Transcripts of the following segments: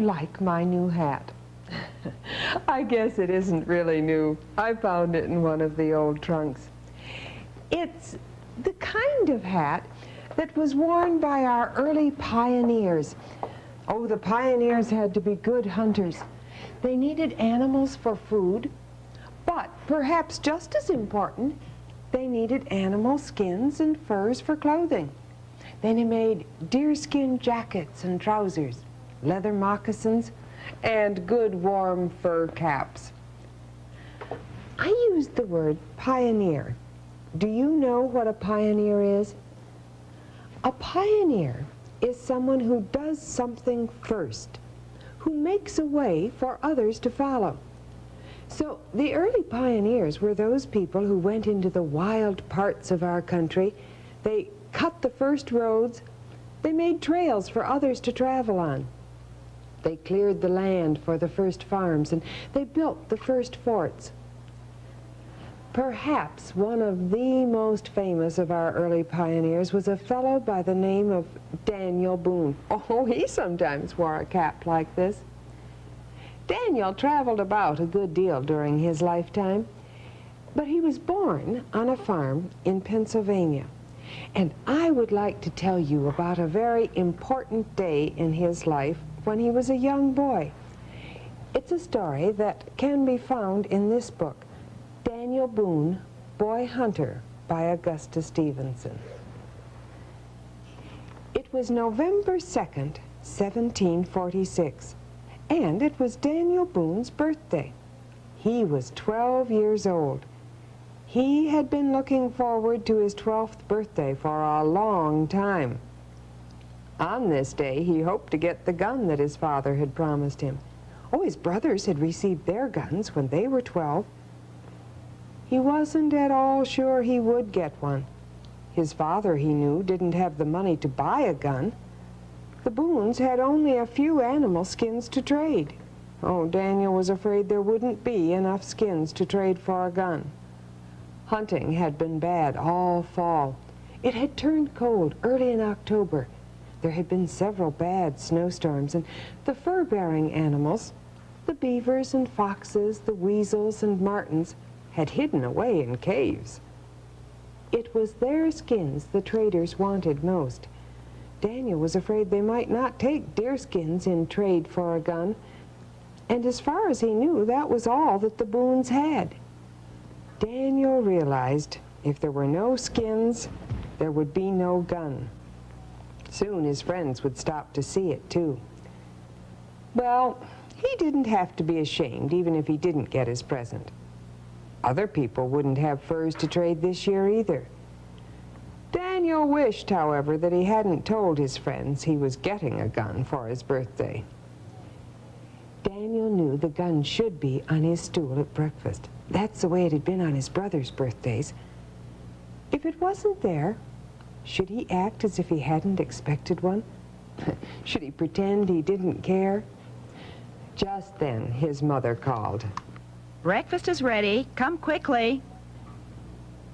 like my new hat? I guess it isn't really new. I found it in one of the old trunks. It's the kind of hat that was worn by our early pioneers. Oh, the pioneers had to be good hunters. They needed animals for food, but perhaps just as important, they needed animal skins and furs for clothing. Then they made deerskin jackets and trousers, leather moccasins, and good warm fur caps. I used the word pioneer. Do you know what a pioneer is? A pioneer is someone who does something first, who makes a way for others to follow. So the early pioneers were those people who went into the wild parts of our country. They cut the first roads. They made trails for others to travel on. They cleared the land for the first farms, and they built the first forts. Perhaps one of the most famous of our early pioneers was a fellow by the name of Daniel Boone. Oh, he sometimes wore a cap like this. Daniel traveled about a good deal during his lifetime, but he was born on a farm in Pennsylvania. And I would like to tell you about a very important day in his life when he was a young boy. It's a story that can be found in this book, Daniel Boone, Boy Hunter, by Augusta Stevenson. It was November 2nd, 1746, and it was Daniel Boone's birthday. He was 12 years old. He had been looking forward to his 12th birthday for a long time. On this day, he hoped to get the gun that his father had promised him. Oh, his brothers had received their guns when they were 12. He wasn't at all sure he would get one. His father, he knew, didn't have the money to buy a gun. The Boones had only a few animal skins to trade. Oh, Daniel was afraid there wouldn't be enough skins to trade for a gun. Hunting had been bad all fall. It had turned cold early in October. There had been several bad snowstorms, and the fur-bearing animals, the beavers and foxes, the weasels and martens, had hidden away in caves. It was their skins the traders wanted most. Daniel was afraid they might not take deer skins in trade for a gun, and as far as he knew, that was all that the Boones had. Daniel realized if there were no skins, there would be no gun. Soon his friends would stop to see it, too. Well, he didn't have to be ashamed, even if he didn't get his present. Other people wouldn't have furs to trade this year either. Daniel wished, however, that he hadn't told his friends he was getting a gun for his birthday. Daniel knew the gun should be on his stool at breakfast. That's the way it had been on his brother's birthdays. If it wasn't there, should he act as if he hadn't expected one? Should he pretend he didn't care? Just then, his mother called. Breakfast is ready. Come quickly.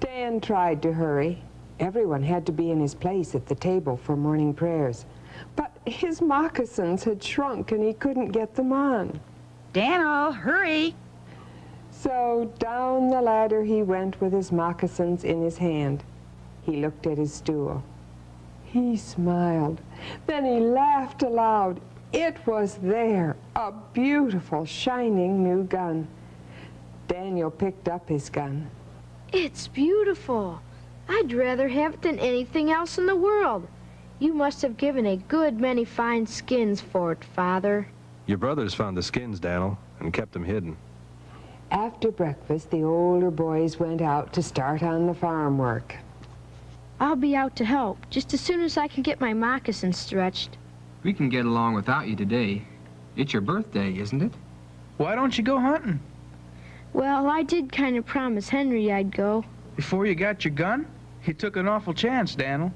Dan tried to hurry. Everyone had to be in his place at the table for morning prayers. But his moccasins had shrunk and he couldn't get them on. Daniel, hurry. So down the ladder he went with his moccasins in his hand. He looked at his stool. He smiled. Then he laughed aloud. It was there, a beautiful, shining new gun. Daniel picked up his gun. It's beautiful. I'd rather have it than anything else in the world. You must have given a good many fine skins for it, Father. Your brothers found the skins, Daniel, and kept them hidden. After breakfast, the older boys went out to start on the farm work. I'll be out to help just as soon as I can get my moccasins stretched. We can get along without you today. It's your birthday, isn't it? Why don't you go hunting? Well, I did kind of promise Henry I'd go. Before you got your gun? You took an awful chance, Daniel.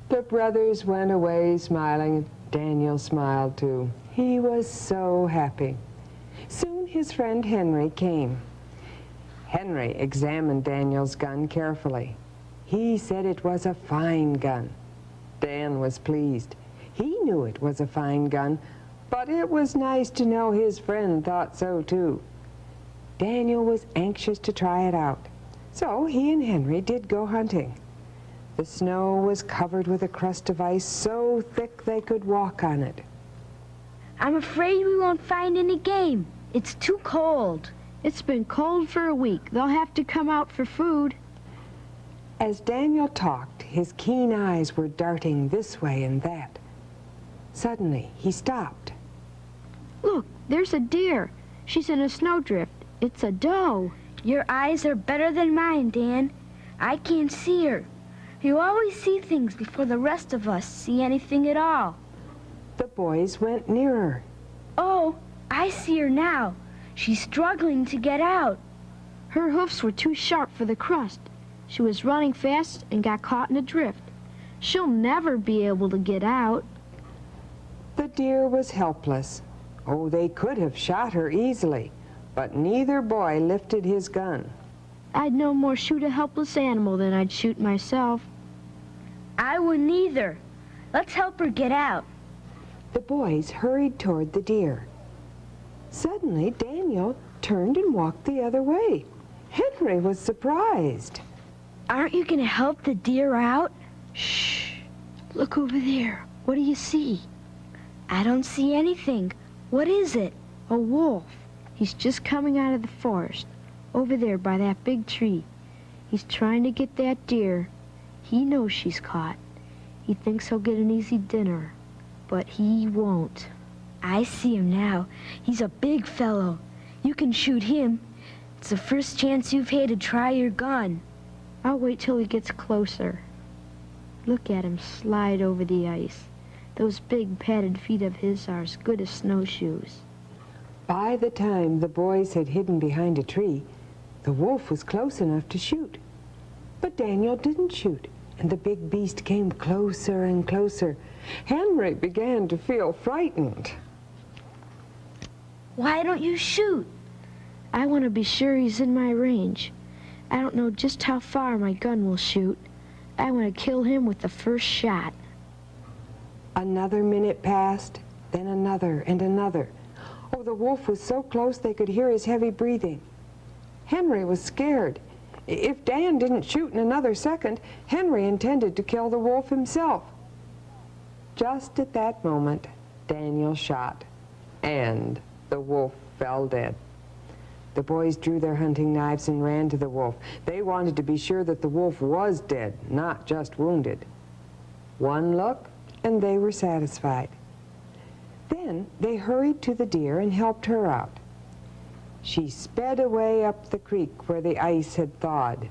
The brothers went away smiling. Daniel smiled too. He was so happy. Soon his friend Henry came. Henry examined Daniel's gun carefully. He said it was a fine gun. Dan was pleased. He knew it was a fine gun, but it was nice to know his friend thought so too. Daniel was anxious to try it out, so he and Henry did go hunting. The snow was covered with a crust of ice so thick they could walk on it. I'm afraid we won't find any game. It's too cold. It's been cold for a week. They'll have to come out for food. As Daniel talked, his keen eyes were darting this way and that. Suddenly, he stopped. Look, there's a deer. She's in a snowdrift. It's a doe. Your eyes are better than mine, Dan. I can't see her. You always see things before the rest of us see anything at all. The boys went nearer. Oh, I see her now. She's struggling to get out. Her hoofs were too sharp for the crust. She was running fast and got caught in a drift. She'll never be able to get out. The deer was helpless. Oh, they could have shot her easily, but neither boy lifted his gun. I'd no more shoot a helpless animal than I'd shoot myself. I wouldn't either. Let's help her get out. The boys hurried toward the deer. Suddenly, Daniel turned and walked the other way. Henry was surprised. Aren't you going to help the deer out? Shh. Look over there. What do you see? I don't see anything. What is it? A wolf. He's just coming out of the forest. Over there by that big tree. He's trying to get that deer. He knows she's caught. He thinks he'll get an easy dinner. But he won't. I see him now. He's a big fellow. You can shoot him. It's the first chance you've had to try your gun. I'll wait till he gets closer. Look at him slide over the ice. Those big padded feet of his are as good as snowshoes. By the time the boys had hidden behind a tree, the wolf was close enough to shoot. But Daniel didn't shoot, and the big beast came closer and closer. Henry began to feel frightened. Why don't you shoot? I want to be sure he's in my range. I don't know just how far my gun will shoot. I want to kill him with the first shot. Another minute passed, then another and another. Oh, the wolf was so close they could hear his heavy breathing. Henry was scared. If Dan didn't shoot in another second, Henry intended to kill the wolf himself. Just at that moment, Daniel shot, and the wolf fell dead. The boys drew their hunting knives and ran to the wolf. They wanted to be sure that the wolf was dead, not just wounded. One look, and they were satisfied. Then they hurried to the deer and helped her out. She sped away up the creek where the ice had thawed.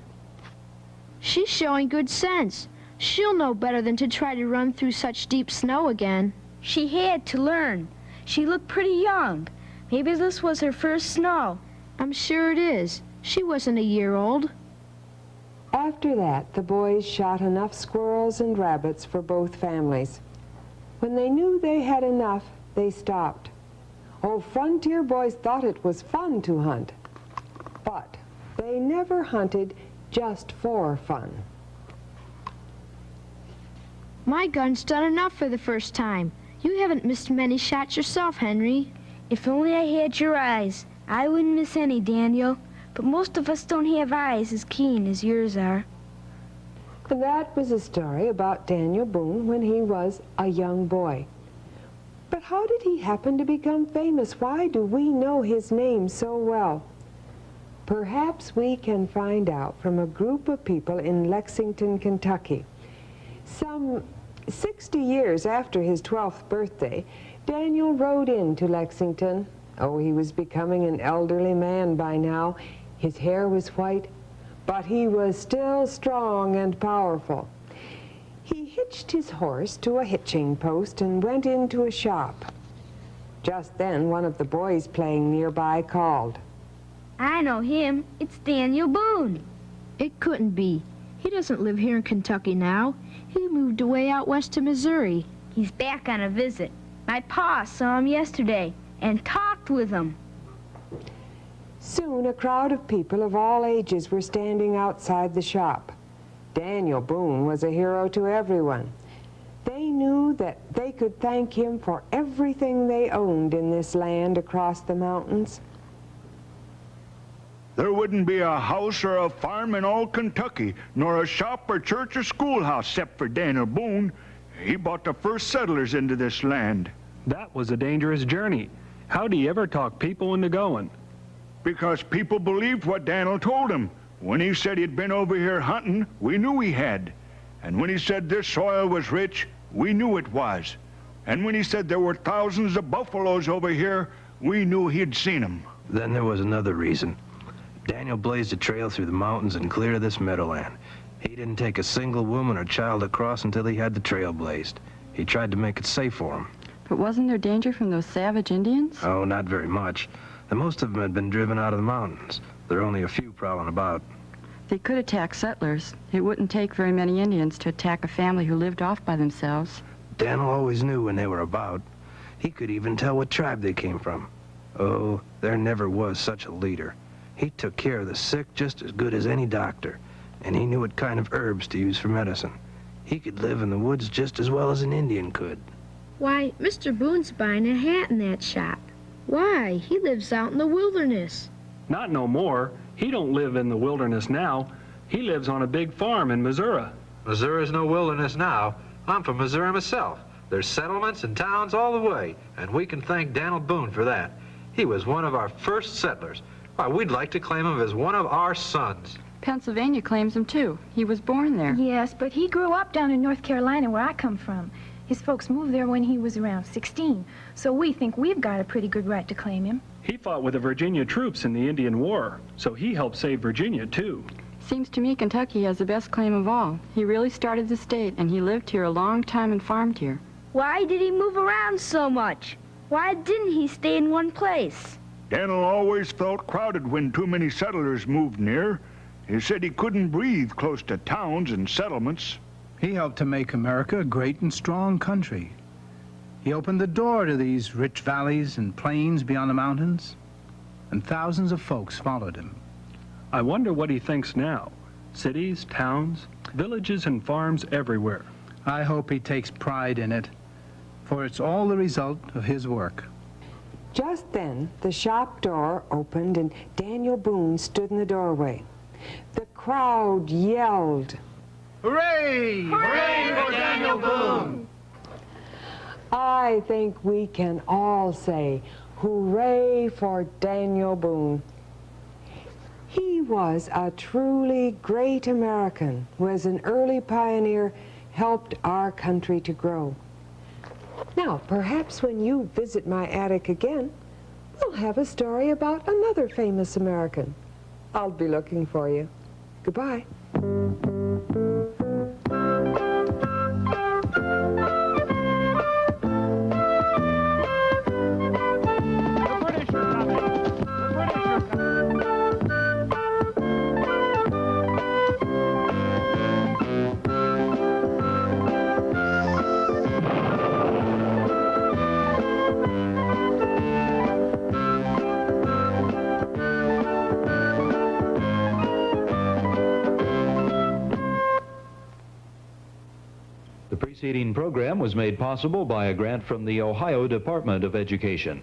She's showing good sense. She'll know better than to try to run through such deep snow again. She had to learn. She looked pretty young. Maybe this was her first snow. I'm sure it is. She wasn't a year old. After that, the boys shot enough squirrels and rabbits for both families. When they knew they had enough, they stopped. Oh, frontier boys thought it was fun to hunt, but they never hunted just for fun. My gun's done enough for the first time. You haven't missed many shots yourself, Henry. If only I had your eyes. I wouldn't miss any, Daniel. But most of us don't have eyes as keen as yours are. And that was a story about Daniel Boone when he was a young boy. But how did he happen to become famous? Why do we know his name so well? Perhaps we can find out from a group of people in Lexington, Kentucky. Some 60 years after his 12th birthday, Daniel rode into Lexington. Oh, he was becoming an elderly man by now. His hair was white, but he was still strong and powerful. He hitched his horse to a hitching post and went into a shop. Just then, one of the boys playing nearby called. I know him. It's Daniel Boone. It couldn't be. He doesn't live here in Kentucky now. He moved away out west to Missouri. He's back on a visit. My pa saw him yesterday and talked with him. Soon, a crowd of people of all ages were standing outside the shop. Daniel Boone was a hero to everyone. They knew that they could thank him for everything they owned in this land across the mountains. There wouldn't be a house or a farm in all Kentucky, nor a shop or church or schoolhouse, except for Daniel Boone. He brought the first settlers into this land. That was a dangerous journey. How'd he ever talk people into going? Because people believed what Daniel told them. When he said he'd been over here hunting, we knew he had. And when he said this soil was rich, we knew it was. And when he said there were thousands of buffaloes over here, we knew he'd seen them. Then there was another reason. Daniel blazed a trail through the mountains and clear to this meadowland. He didn't take a single woman or child across until he had the trail blazed. He tried to make it safe for them. But wasn't there danger from those savage Indians? Oh, not very much. The most of them had been driven out of the mountains. There are only a few prowling about. They could attack settlers. It wouldn't take very many Indians to attack a family who lived off by themselves. Daniel always knew when they were about. He could even tell what tribe they came from. Oh, there never was such a leader. He took care of the sick just as good as any doctor, and he knew what kind of herbs to use for medicine. He could live in the woods just as well as an Indian could. Why, Mr. Boone's buying a hat in that shop. Why, he lives out in the wilderness. Not no more. He don't live in the wilderness now. He lives on a big farm in Missouri. Missouri's no wilderness now. I'm from Missouri myself. There's settlements and towns all the way, and we can thank Daniel Boone for that. He was one of our first settlers. Why, we'd like to claim him as one of our sons. Pennsylvania claims him, too. He was born there. Yes, but he grew up down in North Carolina, where I come from. His folks moved there when he was around 16, so we think we've got a pretty good right to claim him. He fought with the Virginia troops in the Indian War, so he helped save Virginia, too. Seems to me Kentucky has the best claim of all. He really started the state, and he lived here a long time and farmed here. Why did he move around so much? Why didn't he stay in one place? Daniel always felt crowded when too many settlers moved near. He said he couldn't breathe close to towns and settlements. He helped to make America a great and strong country. He opened the door to these rich valleys and plains beyond the mountains, and thousands of folks followed him. I wonder what he thinks now. Cities, towns, villages, and farms everywhere. I hope he takes pride in it, for it's all the result of his work. Just then, the shop door opened and Daniel Boone stood in the doorway. The crowd yelled, "Hooray! Hooray for Daniel Boone!" I think we can all say, hooray for Daniel Boone. He was a truly great American who, as an early pioneer, helped our country to grow. Now, perhaps when you visit my attic again, we'll have a story about another famous American. I'll be looking for you. Goodbye. The preceding program was made possible by a grant from the Ohio Department of Education.